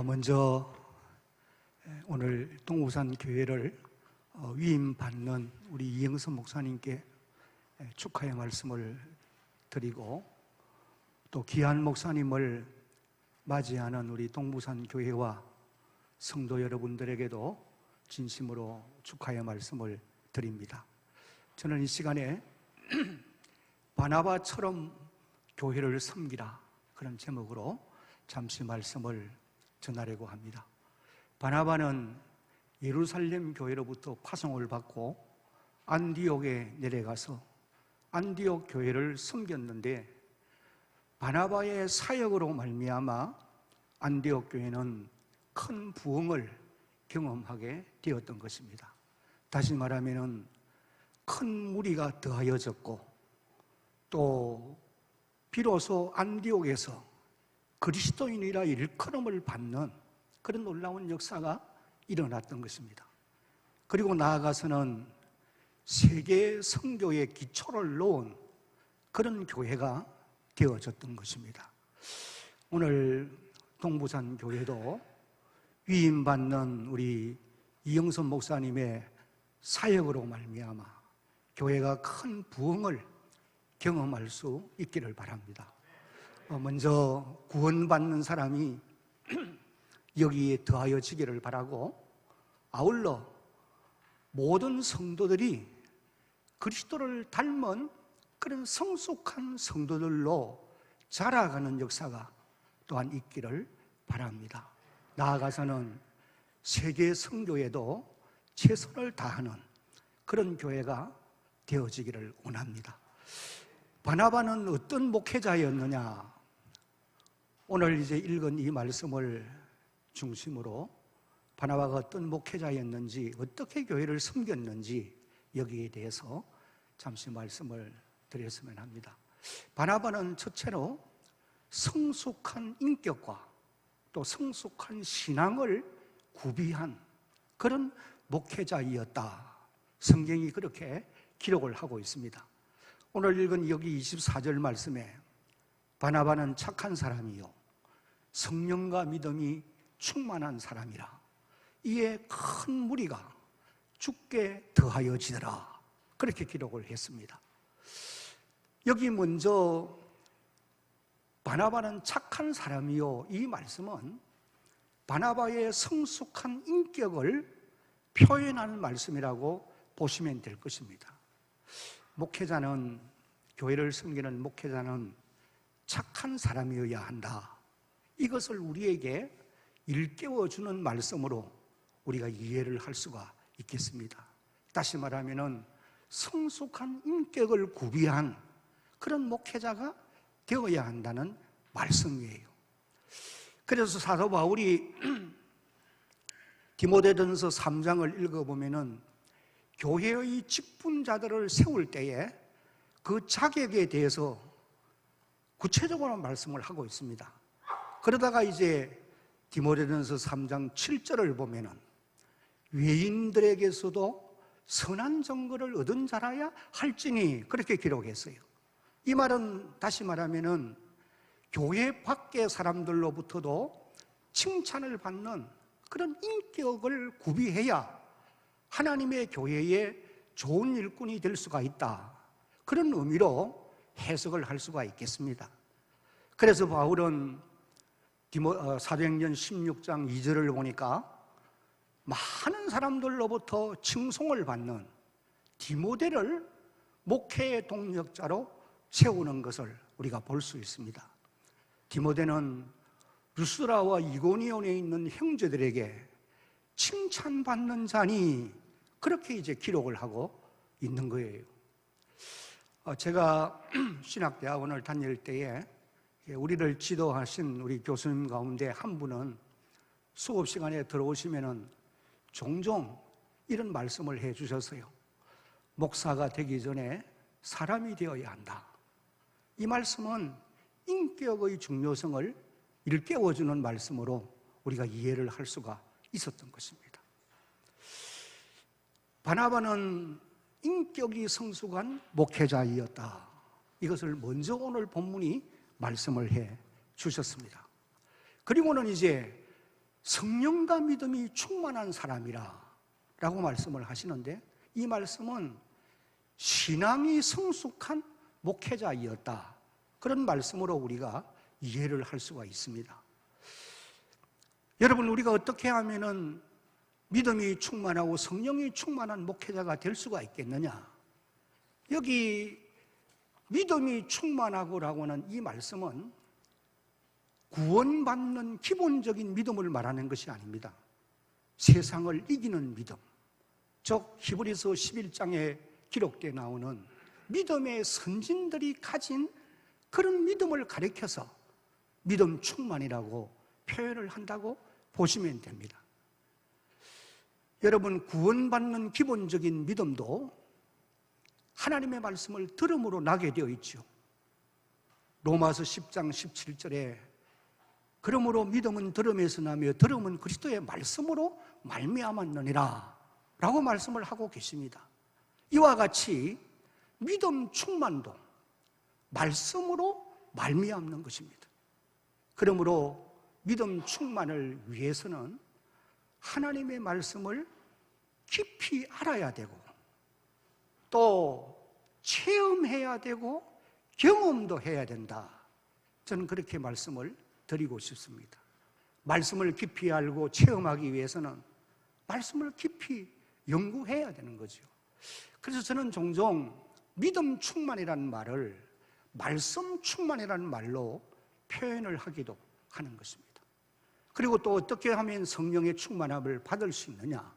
먼저 오늘 동부산 교회를 위임받는 우리 이영선 목사님께 축하의 말씀을 드리고, 또 귀한 목사님을 맞이하는 우리 동부산 교회와 성도 여러분들에게도 진심으로 축하의 말씀을 드립니다. 저는 이 시간에 바나바처럼 교회를 섬기라, 그런 제목으로 잠시 말씀을 전하려고 합니다. 바나바는 예루살렘 교회로부터 파송을 받고 안디옥에 내려가서 안디옥 교회를 섬겼는데, 바나바의 사역으로 말미암아 안디옥 교회는 큰 부흥을 경험하게 되었던 것입니다. 다시 말하면 큰 무리가 더하여졌고, 또 비로소 안디옥에서 그리스도인이라 일컬음을 받는 그런 놀라운 역사가 일어났던 것입니다. 그리고 나아가서는 세계 선교의 기초를 놓은 그런 교회가 되어졌던 것입니다. 오늘 동부산 교회도 위임받는 우리 이영선 목사님의 사역으로 말미암아 교회가 큰 부흥을 경험할 수 있기를 바랍니다. 먼저 구원받는 사람이 여기에 더하여지기를 바라고, 아울러 모든 성도들이 그리스도를 닮은 그런 성숙한 성도들로 자라가는 역사가 또한 있기를 바랍니다. 나아가서는 세계 선교에도 최선을 다하는 그런 교회가 되어지기를 원합니다. 바나바는 어떤 목회자였느냐? 오늘 이제 읽은 이 말씀을 중심으로 바나바가 어떤 목회자였는지, 어떻게 교회를 섬겼는지, 여기에 대해서 잠시 말씀을 드렸으면 합니다. 바나바는 첫째로 성숙한 인격과 또 성숙한 신앙을 구비한 그런 목회자이었다. 성경이 그렇게 기록을 하고 있습니다. 오늘 읽은 여기 24절 말씀에 바나바는 착한 사람이요 성령과 믿음이 충만한 사람이라 이에 큰 무리가 죽게 더하여지더라, 그렇게 기록을 했습니다. 여기 먼저 바나바는 착한 사람이요, 이 말씀은 바나바의 성숙한 인격을 표현하는 말씀이라고 보시면 될 것입니다. 목회자는, 교회를 섬기는 목회자는 착한 사람이어야 한다. 이것을 우리에게 일깨워주는 말씀으로 우리가 이해를 할 수가 있겠습니다. 다시 말하면 성숙한 인격을 구비한 그런 목회자가 되어야 한다는 말씀이에요. 그래서 사도 바울이 디모데전서 3장을 읽어보면 교회의 직분자들을 세울 때에 그 자격에 대해서 구체적으로 말씀을 하고 있습니다. 그러다가 이제 디모데전서 3장 7절을 보면은 외인들에게서도 선한 증거를 얻은 자라야 할지니, 그렇게 기록했어요. 이 말은 다시 말하면은 교회 밖의 사람들로부터도 칭찬을 받는 그런 인격을 구비해야 하나님의 교회에 좋은 일꾼이 될 수가 있다, 그런 의미로 해석을 할 수가 있겠습니다. 그래서 바울은 사도행전 16장 2절을 보니까 많은 사람들로부터 칭송을 받는 디모데를 목회의 동력자로 세우는 것을 우리가 볼 수 있습니다. 디모데는 루스라와 이고니온에 있는 형제들에게 칭찬받는 자니, 그렇게 이제 기록을 하고 있는 거예요. 제가 신학대학원을 다닐 때에 우리를 지도하신 우리 교수님 가운데 한 분은 수업 시간에 들어오시면은 종종 이런 말씀을 해 주셨어요. 목사가 되기 전에 사람이 되어야 한다. 이 말씀은 인격의 중요성을 일깨워주는 말씀으로 우리가 이해를 할 수가 있었던 것입니다. 바나바는 인격이 성숙한 목회자이었다. 이것을 먼저 오늘 본문이 말씀을 해 주셨습니다. 그리고는 이제 성령과 믿음이 충만한 사람이라 라고 말씀을 하시는데, 이 말씀은 신앙이 성숙한 목회자이었다, 그런 말씀으로 우리가 이해를 할 수가 있습니다. 여러분, 우리가 어떻게 하면은 믿음이 충만하고 성령이 충만한 목회자가 될 수가 있겠느냐? 여기 믿음이 충만하고라고는 이 말씀은 구원받는 기본적인 믿음을 말하는 것이 아닙니다. 세상을 이기는 믿음, 즉 히브리서 11장에 기록되어 나오는 믿음의 선진들이 가진 그런 믿음을 가리켜서 믿음 충만이라고 표현을 한다고 보시면 됩니다. 여러분, 구원받는 기본적인 믿음도 하나님의 말씀을 들음으로 나게 되어 있죠. 로마서 10장 17절에 그러므로 믿음은 들음에서 나며 들음은 그리스도의 말씀으로 말미암았느니라 라고 말씀을 하고 계십니다. 이와 같이 믿음 충만도 말씀으로 말미암는 것입니다. 그러므로 믿음 충만을 위해서는 하나님의 말씀을 깊이 알아야 되고 또 체험해야 되고 경험도 해야 된다, 저는 그렇게 말씀을 드리고 싶습니다. 말씀을 깊이 알고 체험하기 위해서는 말씀을 깊이 연구해야 되는 거죠. 그래서 저는 종종 믿음 충만이라는 말을 말씀 충만이라는 말로 표현을 하기도 하는 것입니다. 그리고 또 어떻게 하면 성령의 충만함을 받을 수 있느냐?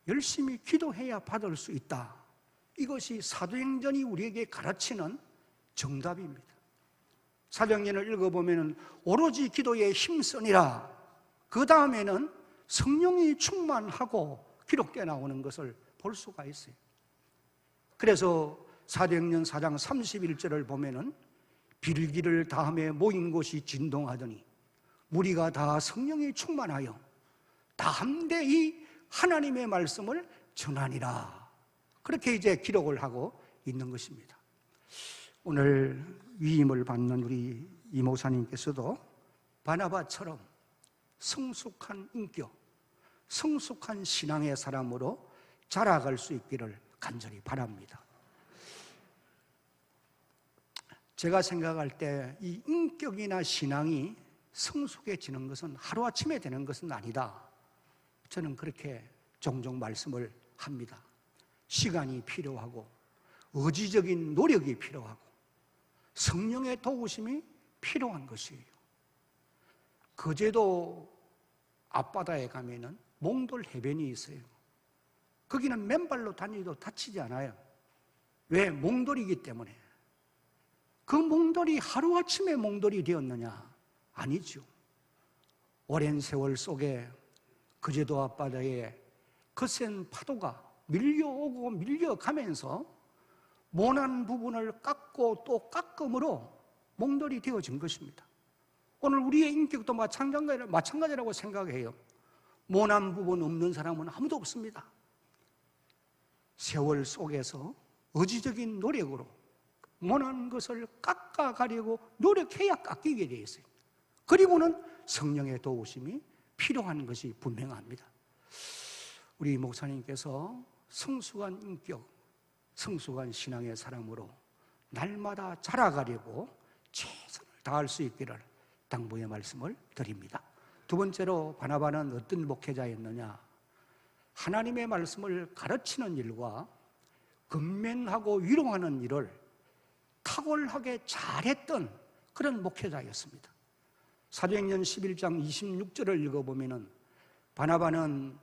열심히 기도해야 받을 수 있다. 이것이 사도행전이 우리에게 가르치는 정답입니다. 사도행전을 읽어보면 오로지 기도에 힘쓰니라, 그 다음에는 성령이 충만하고 기록되어 나오는 것을 볼 수가 있어요. 그래서 사도행전 4장 31절을 보면 빌기를 다음에 모인 곳이 진동하더니 무리가 다 성령이 충만하여 다 함대히 하나님의 말씀을 전하니라, 그렇게 이제 기록을 하고 있는 것입니다. 오늘 위임을 받는 우리 이 목사님께서도 바나바처럼 성숙한 인격, 성숙한 신앙의 사람으로 자라갈 수 있기를 간절히 바랍니다. 제가 생각할 때 이 인격이나 신앙이 성숙해지는 것은 하루아침에 되는 것은 아니다, 저는 그렇게 종종 말씀을 합니다. 시간이 필요하고 의지적인 노력이 필요하고 성령의 도우심이 필요한 것이에요. 거제도 앞바다에 가면은 몽돌 해변이 있어요. 거기는 맨발로 다니도 다치지 않아요. 왜? 몽돌이기 때문에. 그 몽돌이 하루아침에 몽돌이 되었느냐? 아니죠. 오랜 세월 속에 거제도 앞바다에 거센 파도가 밀려오고 밀려가면서 모난 부분을 깎고 또 깎음으로 몽돌이 되어진 것입니다. 오늘 우리의 인격도 마찬가지라고 생각해요. 모난 부분 없는 사람은 아무도 없습니다. 세월 속에서 의지적인 노력으로 모난 것을 깎아가려고 노력해야 깎이게 되어 있어요. 그리고는 성령의 도우심이 필요한 것이 분명합니다. 우리 목사님께서 성숙한 인격, 성숙한 신앙의 사람으로 날마다 자라가려고 최선을 다할 수 있기를 당부의 말씀을 드립니다. 두 번째로 바나바는 어떤 목회자였느냐? 하나님의 말씀을 가르치는 일과 건면하고 위로하는 일을 탁월하게 잘했던 그런 목회자였습니다. 사도행전 11장 26절을 읽어보면 바나바는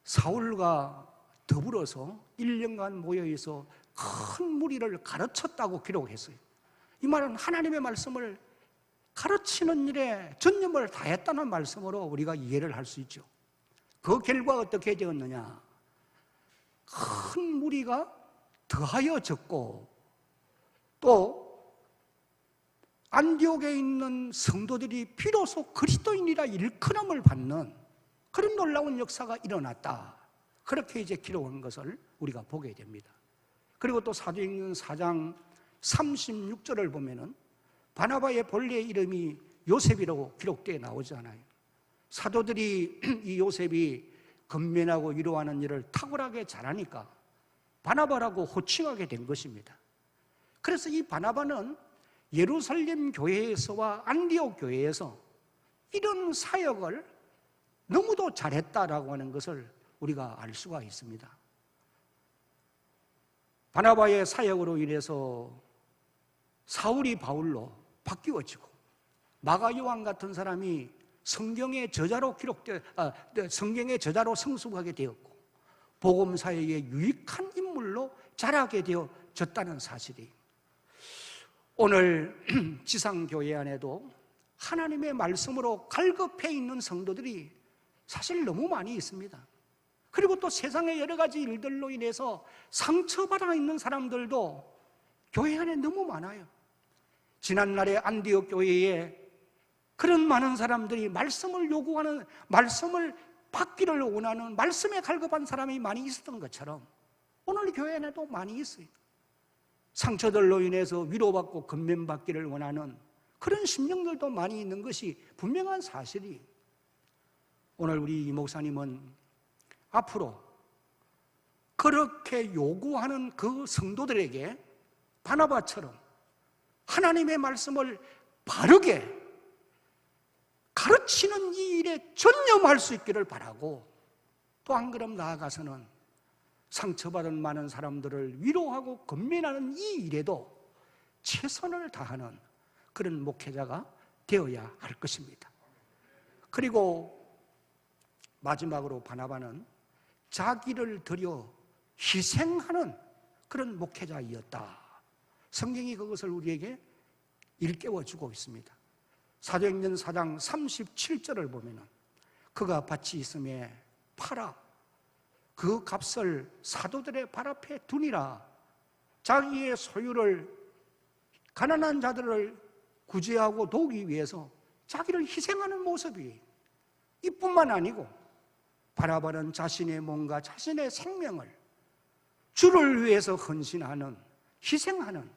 사울과 더불어서 1년간 모여있어 큰 무리를 가르쳤다고 기록했어요. 이 말은 하나님의 말씀을 가르치는 일에 전념을 다했다는 말씀으로 우리가 이해를 할 수 있죠. 그 결과 어떻게 되었느냐? 큰 무리가 더하여 졌고 또 안디옥에 있는 성도들이 비로소 그리스도인이라 일컬음을 받는 그런 놀라운 역사가 일어났다, 그렇게 이제 기록한 것을 우리가 보게 됩니다. 그리고 또 사도행전 4장 36절을 보면은 바나바의 본래 이름이 요셉이라고 기록되어 나오잖아요. 사도들이 이 요셉이 건면하고 위로하는 일을 탁월하게 잘하니까 바나바라고 호칭하게 된 것입니다. 그래서 이 바나바는 예루살렘 교회에서와 안디옥 교회에서 이런 사역을 너무도 잘했다라고 하는 것을 우리가 알 수가 있습니다. 바나바의 사역으로 인해서 사울이 바울로 바뀌어지고 마가 요한 같은 사람이 성경의 저자로 성경의 저자로 성숙하게 되었고 복음 사역의 유익한 인물로 자라게 되어졌다는 사실이 오늘 지상교회 안에도 하나님의 말씀으로 갈급해 있는 성도들이 사실 너무 많이 있습니다. 그리고 또 세상의 여러 가지 일들로 인해서 상처받아 있는 사람들도 교회 안에 너무 많아요. 지난날의 안디옥 교회에 그런 많은 사람들이 말씀을 요구하는, 말씀을 받기를 원하는, 말씀에 갈급한 사람이 많이 있었던 것처럼 오늘 교회 안에도 많이 있어요. 상처들로 인해서 위로받고 건면받기를 원하는 그런 심령들도 많이 있는 것이 분명한 사실이 오늘 우리 이 목사님은 앞으로 그렇게 요구하는 그 성도들에게 바나바처럼 하나님의 말씀을 바르게 가르치는 이 일에 전념할 수 있기를 바라고 또 한 걸음 나아가서는 상처받은 많은 사람들을 위로하고 건면하는 이 일에도 최선을 다하는 그런 목회자가 되어야 할 것입니다. 그리고 마지막으로 바나바는 자기를 들여 희생하는 그런 목회자이었다. 성경이 그것을 우리에게 일깨워주고 있습니다. 사도행전 4장 37절을 보면 그가 밭이 있음에 팔아 그 값을 사도들의 발 앞에 두니라. 자기의 소유를 가난한 자들을 구제하고 도우기 위해서 자기를 희생하는 모습이 이뿐만 아니고 바나바는 자신의 몸과 자신의 생명을 주를 위해서 헌신하는, 희생하는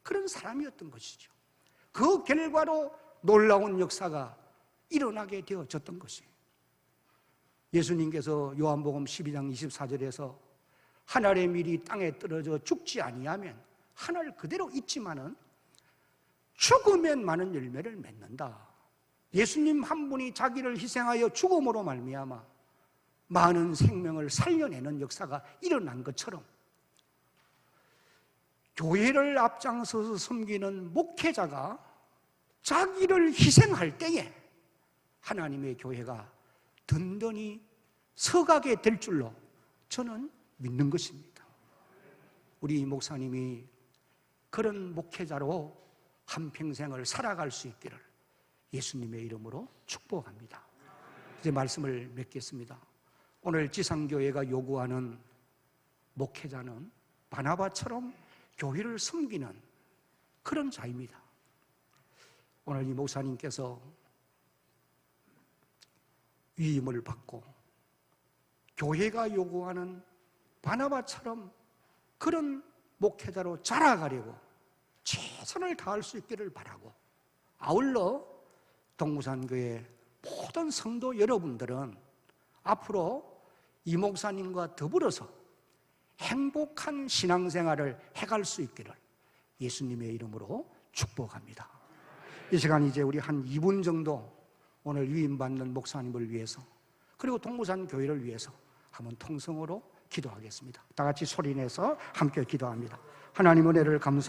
그런 사람이었던 것이죠. 그 결과로 놀라운 역사가 일어나게 되어졌던 것이에요. 예수님께서 요한복음 12장 24절에서 하늘의 밀이 땅에 떨어져 죽지 아니하면 하늘 그대로 있지만은 죽으면 많은 열매를 맺는다. 예수님 한 분이 자기를 희생하여 죽음으로 말미암아 많은 생명을 살려내는 역사가 일어난 것처럼 교회를 앞장서서 섬기는 목회자가 자기를 희생할 때에 하나님의 교회가 든든히 서가게 될 줄로 저는 믿는 것입니다. 우리 목사님이 그런 목회자로 한평생을 살아갈 수 있기를 예수님의 이름으로 축복합니다. 이제 말씀을 맺겠습니다. 오늘 지상교회가 요구하는 목회자는 바나바처럼 교회를 섬기는 그런 자입니다. 오늘 이 목사님께서 위임을 받고 교회가 요구하는 바나바처럼 그런 목회자로 자라가려고 최선을 다할 수 있기를 바라고 아울러 동부산교회 모든 성도 여러분들은 앞으로 이 목사님과 더불어서 행복한 신앙생활을 해갈 수 있기를 예수님의 이름으로 축복합니다. 이 시간 이제 우리 한 2분 정도 오늘 위임받는 목사님을 위해서 그리고 동부산 교회를 위해서 한번 통성으로 기도하겠습니다. 다 같이 소리내서 함께 기도합니다. 하나님 은혜를 감사